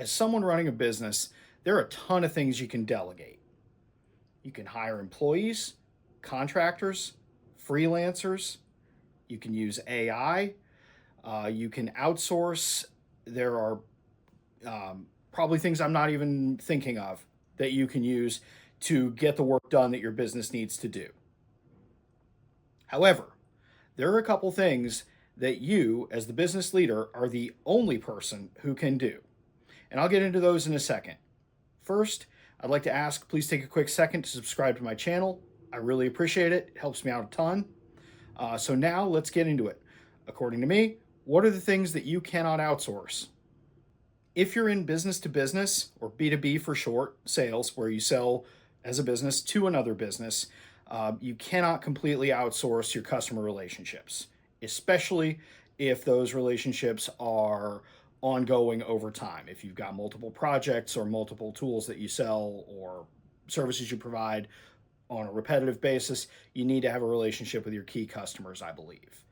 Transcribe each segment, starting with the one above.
As someone running a business, there are a ton of things you can delegate. You can hire employees, contractors, freelancers. You can use AI. You can outsource. There are probably things I'm not even thinking of that you can use to get the work done that your business needs to do. However, there are a couple things that you, as the business leader, are the only person who can do. And I'll get into those in a second. First, I'd like to ask, please take a quick second to subscribe to my channel. I really appreciate it. It helps me out a ton. So now let's get into it. According to me, what are the things that you cannot outsource? If you're in business to business, or B2B for short, sales, where you sell as a business to another business, you cannot completely outsource your customer relationships, especially if those relationships are ongoing over time. If you've got multiple projects or multiple tools that you sell or services you provide on a repetitive basis, you need to have a relationship with your key customers, I believe.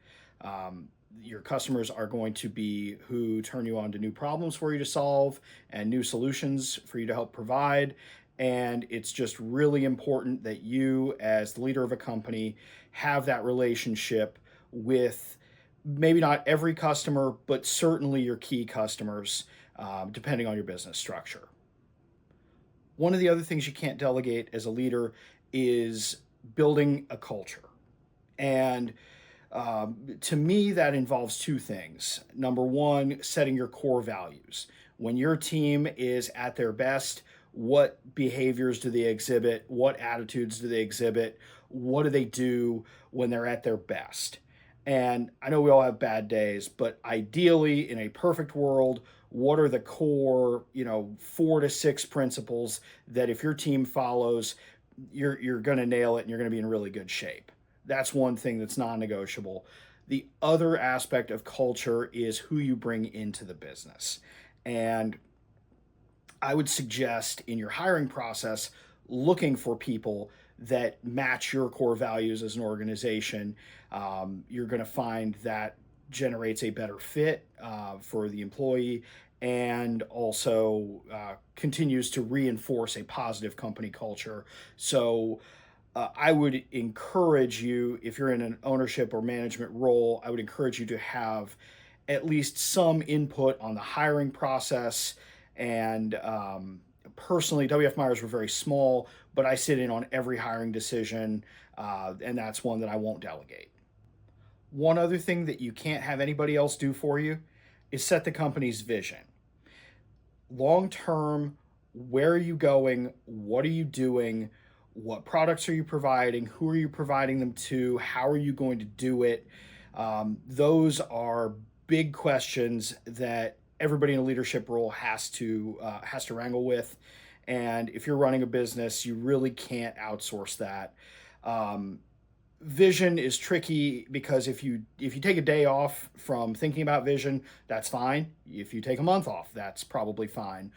Your customers are going to be who turn you on to new problems for you to solve and new solutions for you to help provide. And it's just really important that you, as the leader of a company, have that relationship with maybe not every customer, but certainly your key customers, depending on your business structure. One of the other things you can't delegate as a leader is building a culture. And to me, that involves two things. Number one, setting your core values. When your team is at their best, what behaviors do they exhibit? What attitudes do they exhibit? What do they do when they're at their best? And I know we all have bad days, but ideally, in a perfect world, what are the core, 4 to 6 principles that if your team follows, you're going to nail it and you're going to be in really good shape? That's one thing that's non-negotiable. The other aspect of culture is who you bring into the business. And I would suggest in your hiring process, looking for people that match your core values as an organization. You're going to find that generates a better fit for the employee and also continues to reinforce a positive company culture. So I would encourage you, if you're in an ownership or management role, I would encourage you to have at least some input on the hiring process. And personally, WF Myers were very small, but I sit in on every hiring decision, and that's one that I won't delegate. One other thing that you can't have anybody else do for you is set the company's vision. Long term, where are you going? What are you doing? What products are you providing? Who are you providing them to? How are you going to do it? Those are big questions that everybody in a leadership role has to wrangle with. And if you're running a business, you really can't outsource that. Vision is tricky because if you take a day off from thinking about vision, that's fine. If you take a month off, that's probably fine.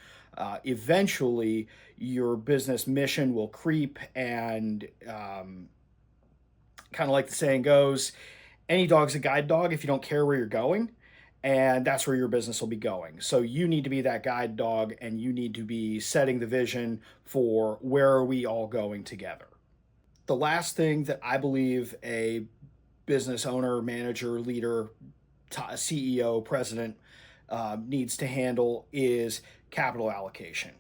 Eventually, your business mission will creep, and kind of like the saying goes, any dog's a guide dog if you don't care where you're going. And that's where your business will be going. So you need to be that guide dog, and you need to be setting the vision for where are we all going together. The last thing that I believe a business owner, manager, leader, CEO, president needs to handle is capital allocation.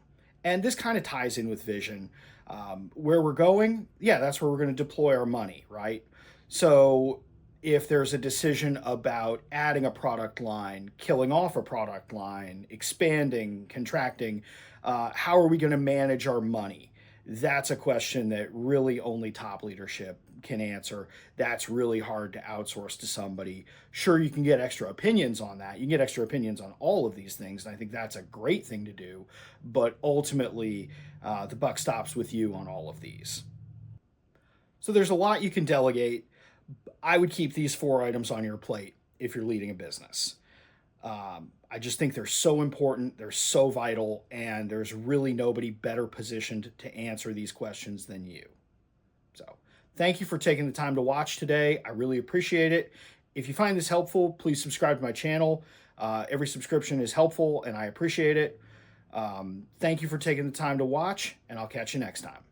And this kind of ties in with vision. Where we're going, yeah, that's where we're going to deploy our money, right? So if there's a decision about adding a product line, killing off a product line, expanding, contracting, how are we going to manage our money? That's a question that really only top leadership can answer. That's really hard to outsource to somebody. Sure, you can get extra opinions on that. You can get extra opinions on all of these things, and I think that's a great thing to do. But ultimately, the buck stops with you on all of these. So there's a lot you can delegate. I would keep these 4 items on your plate if you're leading a business. I just think they're so important, they're so vital, and there's really nobody better positioned to answer these questions than you. So thank you for taking the time to watch today. I really appreciate it. If you find this helpful, please subscribe to my channel. Every subscription is helpful, and I appreciate it. Thank you for taking the time to watch, and I'll catch you next time.